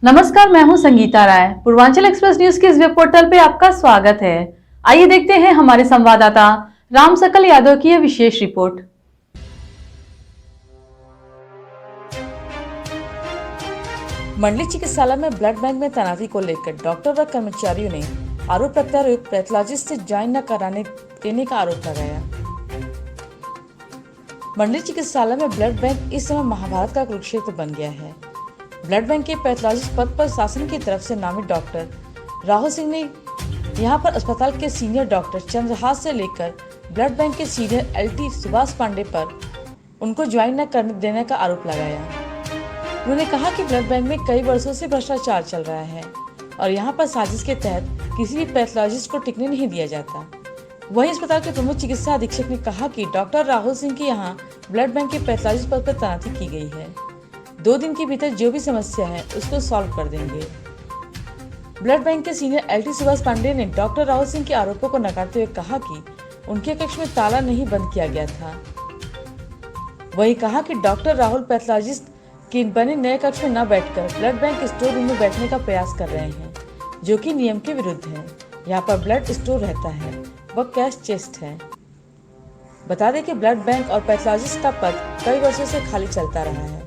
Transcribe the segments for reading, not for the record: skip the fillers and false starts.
नमस्कार, मैं हूं संगीता राय। पूर्वांचल एक्सप्रेस न्यूज के इस वेब पोर्टल पे आपका स्वागत है। आइए देखते हैं हमारे संवाददाता राम सकल यादव की यह विशेष रिपोर्ट। मंडली चिकित्सालय में ब्लड बैंक में तैनाती को लेकर डॉक्टर व कर्मचारियों ने आरोप प्रत्यारोप पैथोलॉजिस्ट से ज्वाइन न कराने देने का आरोप लगाया। मंडली चिकित्सालय में ब्लड बैंक इस समय महाभारत का कुरुक्षेत्र बन गया है। ब्लड बैंक के पैथोलॉजिस्ट पद पर शासन की तरफ से नामित डॉक्टर राहुल सिंह ने यहां पर अस्पताल के सीनियर डॉक्टर चंद्रहास से लेकर ब्लड बैंक के सीनियर एलटी सुभाष पांडे पर उनको ज्वाइन न करने देने का आरोप लगाया। उन्होंने कहा कि ब्लड बैंक में कई वर्षों से भ्रष्टाचार चल रहा है और यहां पर साजिश के तहत किसी भी पैथोलॉजिस्ट को टिकने नहीं दिया जाता। वहीं अस्पताल के प्रमुख चिकित्सा अधीक्षक ने कहा कि डॉक्टर राहुल सिंह की यहां ब्लड बैंक के पैथोलॉजिस्ट पद पर तैनाती की गई है। 2 दिन के भीतर जो भी समस्या है उसको सॉल्व कर देंगे। ब्लड बैंक के सीनियर एलटी सुभाष पांडे ने डॉक्टर राहुल सिंह के आरोपों को नकारते हुए कहा कि उनके कक्ष में ताला नहीं बंद किया गया था। वहीं कहा कि डॉक्टर राहुल पैथोलॉजिस्ट के बने नए कक्ष में न बैठकर ब्लड बैंक स्टोर रूम में बैठने का प्रयास कर रहे हैं, जो कि नियम के विरुद्ध है। यहाँ पर ब्लड स्टोर रहता है, वह कैश चेस्ट है। बता दें कि ब्लड बैंक और पैथोलॉजिस्ट का पद कई वर्षों से खाली चलता रहा है।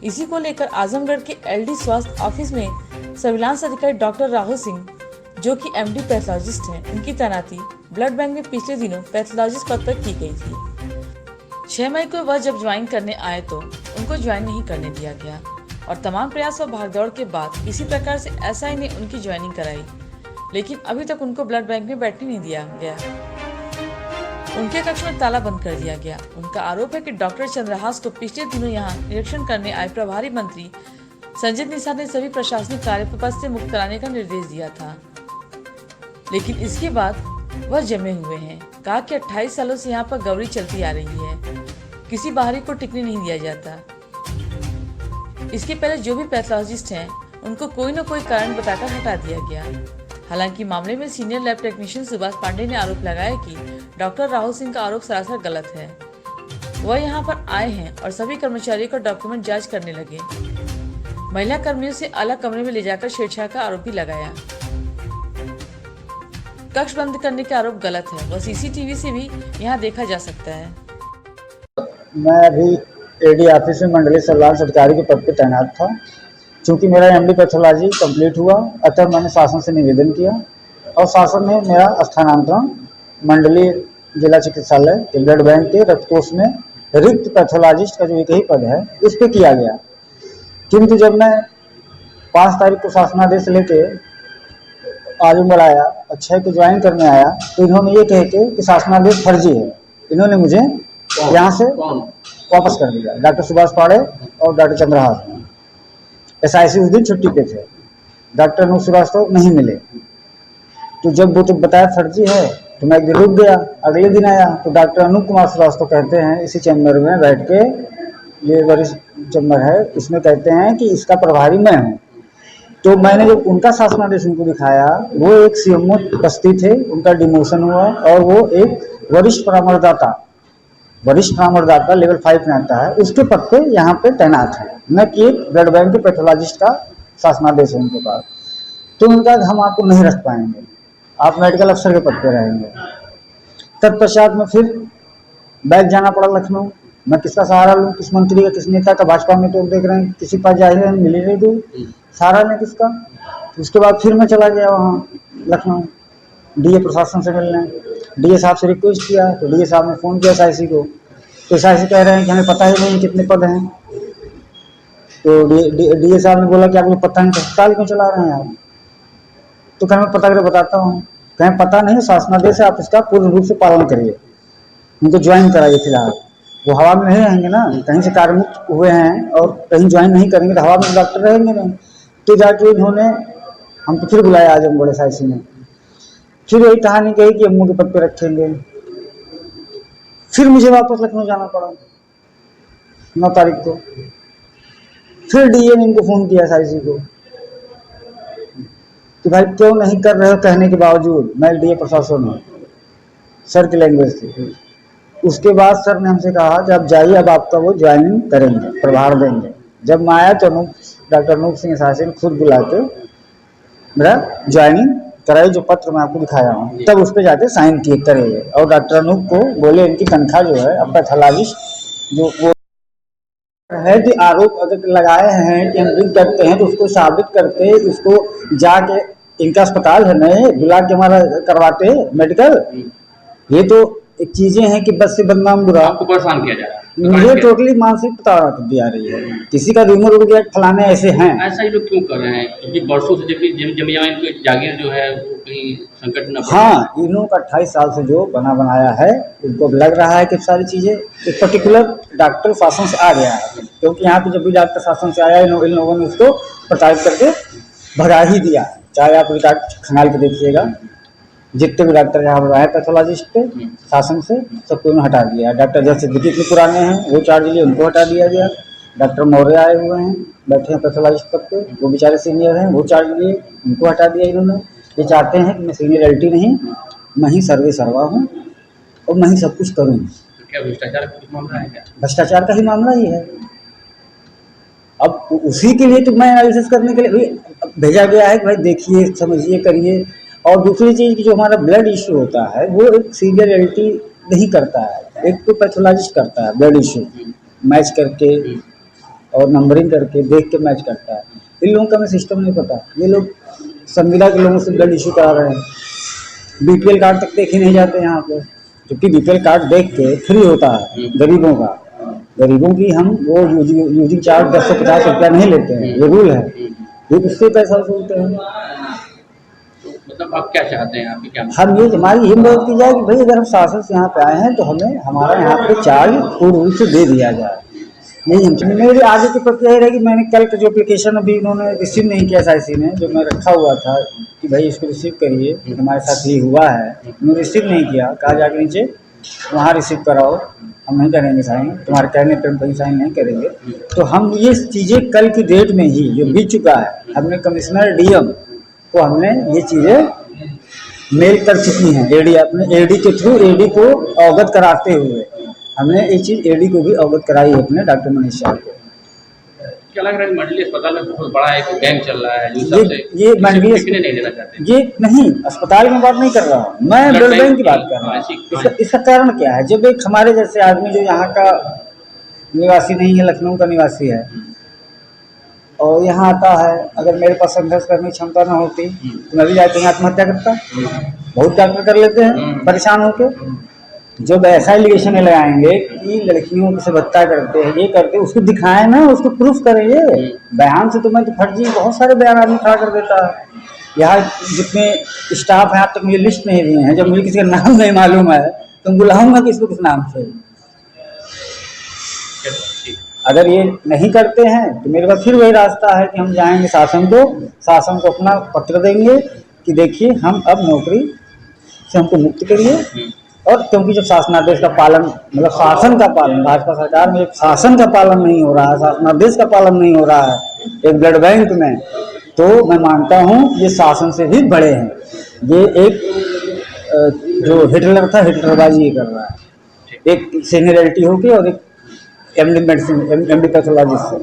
इसी को लेकर आजमगढ़ के एलडी स्वास्थ्य ऑफिस में सर्विलांस अधिकारी डॉक्टर राहुल सिंह, जो कि एमडी पैथोलॉजिस्ट हैं, उनकी तैनाती ब्लड बैंक में पिछले दिनों पैथोलॉजिस्ट पद पर की गई थी। 6 मई को वह जब ज्वाइन करने आए तो उनको ज्वाइन नहीं करने दिया गया और तमाम प्रयास व भागदौड़ के बाद किसी प्रकार से एसआई ने उनकी ज्वाइनिंग कराई, लेकिन अभी तक उनको ब्लड बैंक में बैठने नहीं दिया गया। उनके कक्ष में ताला बंद कर दिया गया। उनका आरोप है कि डॉक्टर चंद्रहास को पिछले दिनों यहां निरीक्षण करने आए प्रभारी मंत्री संजय निषाद ने सभी प्रशासनिक कार्य पद से मुक्त कराने का निर्देश दिया था, लेकिन इसके बाद वह जमे हुए हैं। कहा कि 28 सालों से यहां पर गौरी चलती आ रही है, किसी बाहरी को टिकने नहीं दिया जाता। इसके पहले जो भी पैथोलॉजिस्ट हैं उनको कोई न कोई कारण बताकर हटा दिया गया। हालांकि मामले में senior lab technician Subhash Pandey ने आरोप लगाया कि डॉक्टर राहुल सिंह का आरोप सरासर गलत है। वह यहां पर आए हैं और सभी कर्मचारियों का डॉक्यूमेंट जांच करने लगे। महिला कर्मियों से अलग कमरे में ले जाकर छेड़छाड़ का आरोप भी लगाया। कक्ष बंद करने के आरोप गलत है, वह सीसीटीवी से भी यहां देखा जा सकता है। मैं अभी एडी ऑफिस में मंडलीय सर्विलांस अधिकारी के पद पर तैनात था। चूँकि मेरा एमडी पैथोलॉजी कंप्लीट हुआ, अतः मैंने शासन से निवेदन किया और शासन ने मेरा स्थानांतरण मंडलीय जिला चिकित्सालय के ब्लड बैंक के रक्तकोष में रिक्त पैथोलॉजिस्ट का जो एक ही पद है इस पे किया गया। किंतु जब मैं 5 तारीख को शासनादेश लेके आजमगढ़ आया और 6 को ज्वाइन करने आया तो इन्होंने ये कह के कि शासनादेश फर्जी है, इन्होंने मुझे यहाँ से वापस कर दिया। डॉक्टर सुभाष पांडे और डॉक्टर चंद्रहास एसआईसी उस दिन छुट्टी पे थे, डॉक्टर अनूप श्रीवास्तव नहीं मिले। तो जब वो तो बताया फर्जी है तो मैं एक दिन रुक गया। अगले दिन आया तो डॉक्टर अनूप कुमार श्रीवास्तव कहते हैं इसी चैम्बर में बैठ के, ये वरिष्ठ चैम्बर है, इसमें कहते हैं कि इसका प्रभारी मैं हूँ। तो मैंने जब उनका शासनादेश उनको दिखाया, वो एक सीएमओ उपस्थित थे, उनका डिमोशन हुआ और वो एक वरिष्ठ परामर्शदाता लेवल 5 में आता है, उसके पद पे यहाँ पे तैनात है, न कि एक ब्लड बैंक के पैथोलॉजिस्ट का शासनादेश है उनके पास। तो उनका हम आपको नहीं रख पाएंगे, आप मेडिकल अफसर के पद पे रहेंगे। तत्पश्चात में फिर बैग जाना पड़ा लखनऊ। मैं किसका सहारा लूँ, किस मंत्री का, किस नेता का? भाजपा में तो देख रहे हैं किसी पास जा रहे हैं, मिल नहीं दूँ, सहारा नहीं किसका। उसके बाद फिर मैं चला गया वहाँ लखनऊ डीए प्रशासन से मिलने। डीए साहब से रिक्वेस्ट किया तो डीए साहब ने फ़ोन किया एसआईसी को, तो एसआईसी कह रहे हैं कि हमें पता ही नहीं कितने पद हैं। तो डीए साहब ने बोला कि आपको पता नहीं तो अस्पताल क्यों चला रहे हैं आप? तो कहें मैं पता करके बताता हूँ। कहें पता नहीं, शासनादेश है, आप इसका पूर्ण रूप से पालन करिए, उनको ज्वाइन कराइए। फिलहाल वो हवा में नहीं रहेंगे ना, कहीं से कार्यमुक्त हुए हैं और कहीं ज्वाइन नहीं करेंगे तो हवा में डॉक्टर रहेंगे नहीं। तो जाके इन्होंने हमको फिर बुलाया आजमगढ़ एसआईसी ने, फिर वही कहानी कही कि अम्मू के पद पे रखेंगे। फिर मुझे वापस लखनऊ जाना पड़ा 9 तारीख को। फिर डीए ने इनको फ़ोन किया एसआईसी को कि भाई क्यों नहीं कर रहे हो, कहने के बावजूद। मैं डीए प्रशासन हूँ, सर की लैंग्वेज थी। उसके बाद सर ने हमसे कहा कि आप जाइए, अब आपका वो ज्वाइनिंग करेंगे, प्रभार देंगे। जब मैं आया तो डॉक्टर अनूप सिंह शासन खुद बुला के मेरा ज्वाइनिंग कराई, जो पत्र मैं आपको दिखाया हूँ, तब उस पर जाके साइन किए करे। और डॉक्टर अनूप को बोले इनकी तनख्वाह जो है अब पैथोलॉजिस्ट जो वो है कि आरोप अगर लगाए हैं कि हम ड्रिंक करते हैं तो उसको साबित करते, उसको जाके इनका अस्पताल है नए बुला के हमारा करवाते मेडिकल। ये तो एक चीजें हैं कि बस से बदनाम बुरा। आपको परेशान किया जा रहा है, मुझे टोटली मानसिक प्रताड़ना दी जा रही है, किसी का रूमर उड़ गया फलाने ऐसे हैं। ऐसा ही लोग क्यों कर रहे हैं? क्योंकि वर्षों से जबकि जमिया इनकी जागीर जो है वो कहीं संकट न पड़े। हाँ, इन्हों का 28 साल से जो बना बनाया है, उनको लग रहा है कि सारी चीजें एक पर्टिकुलर डॉक्टर शासन से आ गया है, क्योंकि यहाँ पे जब भी डॉक्टर शासन से आया इन लोगों ने उसको प्रताड़ित करके भगा ही दिया। चाहे आप रिकॉर्ड खंगाल के देखिएगा, जितने भी डॉक्टर यहाँ पर आए पैथोलॉजिस्ट पे शासन से सबको इन्होंने हटा दिया। डॉक्टर जैसे सिद्दीकी इतने पुराने हैं वो चार्ज लिए, उनको हटा दिया गया। डॉक्टर मौर्य आए हुए हैं, बैठे हैं पैथोलॉजिस्ट पद पे, वो बेचारे सीनियर हैं, वो चार्ज लिए, उनको हटा दिया इन्होंने। ये चाहते हैं कि मैं सीनियरिटी नहीं, मैं ही सर्वे सर्वा हूँ और मैं ही सब कुछ करूँ। तो क्या भ्रष्टाचार का कुछ मामला है क्या? भ्रष्टाचार का ही मामला ही है। अब उसी के लिए तो मैं एनालिसिस करने के लिए भेजा गया है कि भाई देखिए, समझिए, करिए। और दूसरी चीज़ की जो हमारा ब्लड इशू होता है वो एक सीनियरिटी नहीं करता है, एक तो पैथोलॉजिस्ट करता है ब्लड इशू मैच करके और नंबरिंग करके देख के मैच करता है। इन लोगों का हमें सिस्टम नहीं पता, ये लोग संविदा के लोगों से ब्लड इशू करा रहे हैं। बीपीएल कार्ड तक देखे नहीं जाते यहाँ पे, जबकि बीपीएल कार्ड देख के फ्री होता है गरीबों का। गरीबों की हम वो यूजिंग चार्ज 150 रुपया नहीं लेते हैं, ये रूल है, ये उससे पैसा वसूलते हैं। मतलब आप क्या चाहते हैं? आपकी क्या हम ये हमारी ये मदद की जाए कि भाई अगर हम शासन से यहाँ पे आए हैं तो हमें हमारा यहाँ पे चार्ज पूर्ण रूप से दे दिया जाए। यही हमसे मेरी आगे की प्रक्रिया यही रहेगी। मैंने कल का जो एप्लीकेशन अभी इन्होंने रिसीव नहीं किया SIC ने, जो मैं रखा हुआ था कि भाई इसको रिसीव करिए, हमारे साथ ये हुआ है, उन्होंने रिसीव नहीं किया। कहा जाके नीचे वहाँ रिसीव कराओ, हम नहीं करेंगे साइन, तुम्हारे कहने पर कहीं साइन नहीं करेंगे। तो हम ये चीज़ें कल की डेट में ही जो बीत चुका है, हमने कमिश्नर DM को हमने ये चीज़ें मेल कर चुकी हैं। AD अपने AD के थ्रू AD को अवगत कराते हुए हमने ये चीज़ AD को भी अवगत कराई है अपने डॉक्टर मनीष शाह को। क्या लग रहा है मंडली अस्पताल में बहुत बड़ा एक गैंग चल रहा है जो सबसे ये मंडली नहीं लेना चाहते? ये नहीं, अस्पताल में बात नहीं कर रहा हूँ मैं, ब्लड बैंक की बात कर रहा हूँ। इसका कारण क्या है? जब एक हमारे जैसे आदमी जो यहाँ का निवासी नहीं है, लखनऊ का निवासी है, और यहाँ आता है, अगर मेरे पास संघर्ष करने की क्षमता न होती तो मैं भी जाके यहाँ आत्महत्या करता। बहुत डॉक्टर कर लेते हैं परेशान होकर। जब ऐसा एलिगेशन लगाएंगे कि लड़कियों से बत्ता करते हैं, ये करते, उसको दिखाएं ना, उसको प्रूफ करें। ये बयान से तो मैं तो फर्जी बहुत सारे बयान आदमी खड़ा कर देता है। यहाँ जितने स्टाफ हैं आप तक मुझे लिस्ट नहीं दिए हैं, जब मुझे किसी का नाम नहीं मालूम है तो बुलाऊंगा किसको किस नाम से। अगर ये नहीं करते हैं तो मेरे पास फिर वही रास्ता है कि हम जाएंगे शासन को अपना पत्र देंगे कि देखिए हम अब नौकरी से हमको मुक्त करिए। और क्योंकि जब शासनादेश का पालन, मतलब शासन का पालन, भाजपा सरकार में शासन का पालन नहीं हो रहा है, शासनादेश का पालन नहीं हो रहा है एक ब्लड बैंक में, तो मैं मानता हूँ ये शासन से भी बड़े हैं। ये एक जो हिटलर था, हिटलरबाजी ये कर रहा है, एक सीनियरिटी होगी और एक MD पैथोलॉजिस्ट से।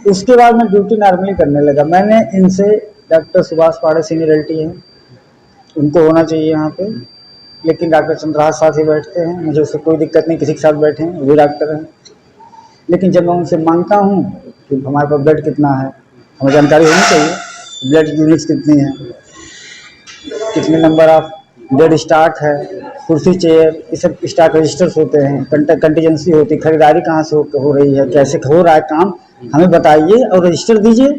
उसके बाद मैं ड्यूटी नॉर्मली करने लगा। मैंने इनसे, डॉक्टर सुभाष पाड़े सीनियरिटी हैं, उनको होना चाहिए यहाँ पे, लेकिन डॉक्टर चंद्रहास साथ ही बैठते हैं, मुझे उससे कोई दिक्कत नहीं, किसी के साथ बैठे हैं, वो डॉक्टर हैं। लेकिन जब मैं उनसे मांगता हूँ कि हमारे पास ब्लड कितना है, हमें जानकारी होनी चाहिए, ब्लड यूनिट्स कितनी है, कितने नंबर ऑफ ब्लड स्टॉक है, कुर्सी चेयर, ये सब स्टॉक रजिस्टर्स होते हैं, कंटीजेंसी होती है, खरीदारी कहाँ से हो रही है, कैसे हो रहा है काम, हमें बताइए और रजिस्टर दीजिए।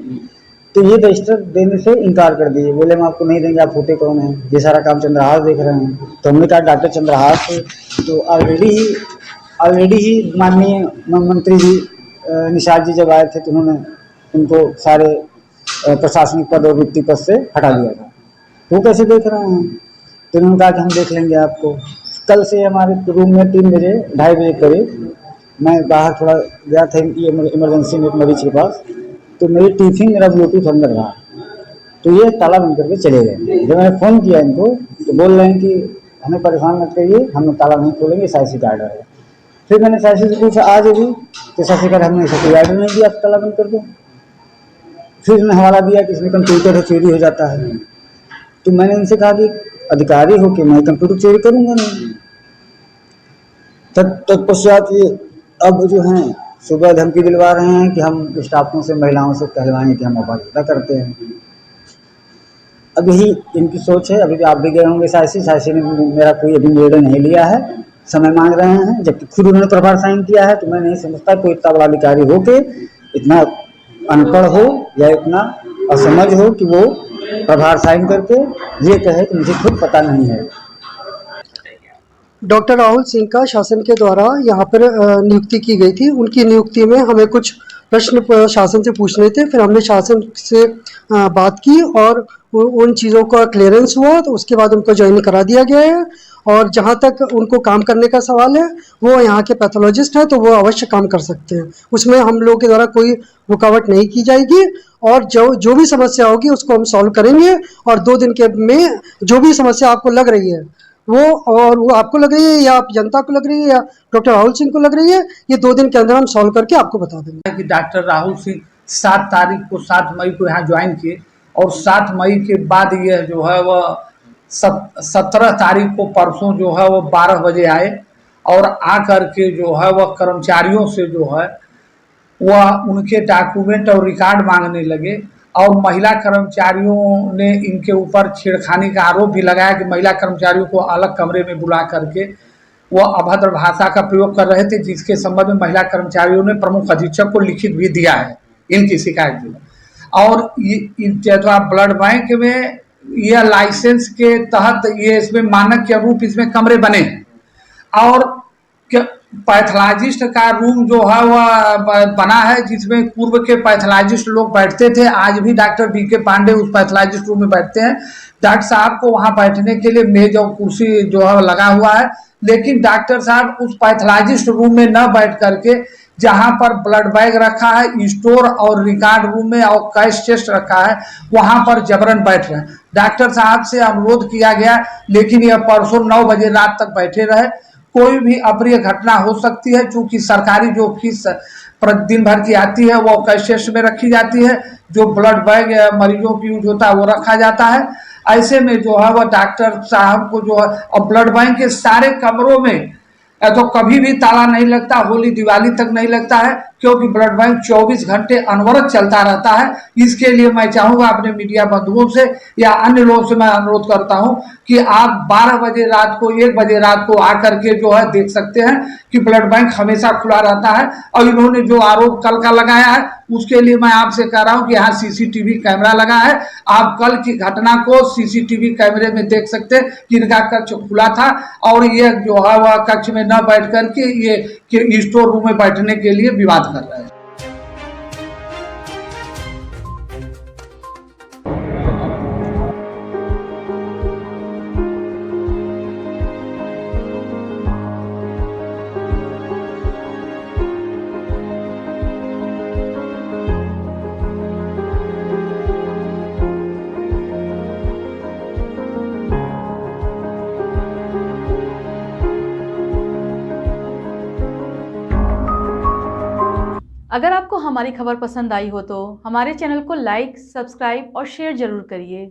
तो ये रजिस्टर देने से इनकार कर दिए, बोले हम आपको नहीं देंगे, आप होते कौन हैं, ये सारा काम चंद्रहास देख रहे हैं। तो हमने कहा डॉक्टर चंद्रहास तो ऑलरेडी ही माननीय मंत्री जी निषाद जी जब आए थे तो उन्होंने उनको सारे प्रशासनिक पद और वित्तीय पद से हटा दिया था। वो कैसे देख रहे हैं? तो उन्होंने कहा कि हम देख लेंगे आपको। कल से हमारे रूम में 3 बजे 2:30 बजे करीब मैं बाहर थोड़ा गया था इमरजेंसी में एक मरीज के पास, तो मेरी टिफिन मेरा ब्लूटूथ अंदर रहा, तो ये ताला बंद करके चले गए। जब मैंने फ़ोन किया इनको तो बोल रहे हैं कि हमें परेशान मत करिए, हम ताला नहीं खोलेंगे, SIC का ऑर्डर है। फिर मैंने सासी से पूछा आज भी, तो सासी कहा हमने ऐसा कोई आर्डर नहीं दिया, आप ताला बंद कर दो। फिर उन्होंने हवाला दिया कि इसमें कंप्यूटर है, चोरी हो जाता है। तो मैंने उनसे कहा कि अधिकारी हो कि मैं कंप्यूटर चोरी करूंगा नहीं। तत्पश्चात ये अब जो हैं सुबह धमकी दिलवा रहे हैं कि हम स्टाफों से, महिलाओं से कहलवाएंगे कि हम अपात्रता करते हैं। अब यही इनकी सोच है। अभी भी आप भी गए होंगे साइसी ने मेरा कोई अभी निर्णय नहीं लिया है, समय मांग रहे हैं, जबकि खुद उन्होंने प्रभार साइन किया है। तो मैं नहीं समझता कोई इतना बड़ा अधिकारी हो के इतना अनपढ़ हो या इतना असमझ हो कि वो प्रभार साइन करके ये कहे कि मुझे खुद पता नहीं है। डॉक्टर राहुल सिंह का शासन के द्वारा यहाँ पर नियुक्ति की गई थी। उनकी नियुक्ति में हमें कुछ प्रश्न शासन से पूछने थे। फिर हमने शासन से बात की और उन चीज़ों का क्लियरेंस हुआ, तो उसके बाद उनको ज्वाइन करा दिया गया है। और जहाँ तक उनको काम करने का सवाल है, वो यहाँ के पैथोलॉजिस्ट हैं, तो वो अवश्य काम कर सकते हैं। उसमें हम लोगों के द्वारा कोई रुकावट नहीं की जाएगी और जो भी समस्या होगी उसको हम सॉल्व करेंगे। और 2 दिन के में जो भी समस्या आपको लग रही है वो आपको लग रही है या आप जनता को लग रही है या डॉक्टर राहुल सिंह को लग रही है, ये 2 दिन के अंदर हम सॉल्व करके आपको बता देंगे। कि डॉक्टर राहुल सिंह 7 मई को यहाँ ज्वाइन किए और 7 मई के बाद ये जो है वह 17 तारीख को परसों जो है वो 12 बजे आए और आकर के जो है वह कर्मचारियों से जो है वह उनके डॉक्यूमेंट और रिकॉर्ड मांगने लगे। और महिला कर्मचारियों ने इनके ऊपर छेड़खानी का आरोप भी लगाया कि महिला कर्मचारियों को अलग कमरे में बुला करके वह अभद्र भाषा का प्रयोग कर रहे थे, जिसके संबंध में महिला कर्मचारियों ने प्रमुख अधीक्षक को लिखित भी दिया है इनकी शिकायत जो। और ब्लड बैंक में यह लाइसेंस के तहत ये इसमें मानक के अनुरूप इसमें कमरे बने और पैथोलॉजिस्ट का रूम जो है वह बना है, जिसमें पूर्व के पैथोलॉजिस्ट लोग बैठते थे। आज भी डॉक्टर बीके पांडे उस पैथोलॉजिस्ट रूम में बैठते हैं। डॉक्टर साहब को वहां बैठने के लिए मेज और कुर्सी जो है लगा हुआ है, लेकिन डॉक्टर साहब उस पैथोलॉजिस्ट रूम में न बैठ करके जहां पर ब्लड बैग रखा है, स्टोर और रिकॉर्ड रूम में और कैश चेस्ट रखा है, वहां पर जबरन बैठ रहे हैं। डॉक्टर साहब से अनुरोध किया गया, लेकिन यह परसों 9 बजे रात तक बैठे रहे। कोई भी अप्रिय घटना हो सकती है, क्योंकि सरकारी जो फीस दिन भर की आती है वो कैश में रखी जाती है, जो ब्लड बैग मरीजों की यूज होता है वो रखा जाता है। ऐसे में जो है वह डॉक्टर साहब को जो है, और ब्लड बैंक के सारे कमरों में तो कभी भी ताला नहीं लगता, होली दिवाली तक नहीं लगता है, क्योंकि ब्लड बैंक 24 घंटे अनवरत चलता रहता है। इसके लिए मैं चाहूँगा अपने मीडिया बंधुओं से या अन्य लोगों से मैं अनुरोध करता हूं कि आप 12 बजे रात को, 1 बजे रात को आकर के जो है देख सकते हैं कि ब्लड बैंक हमेशा खुला रहता है। और इन्होंने जो आरोप कल का लगाया है, उसके लिए मैं आपसे कह रहा हूं कि यहाँ सीसीटीवी कैमरा लगा है। आप कल की घटना को सीसीटीवी कैमरे में देख सकते हैं कि इनका कक्ष खुला था और ये जो है वह कक्ष में न बैठ करके ये स्टोर रूम में बैठने के लिए विवाद कर रहे हैं। अगर आपको हमारी खबर पसंद आई हो तो हमारे चैनल को लाइक, सब्सक्राइब और शेयर जरूर करिए।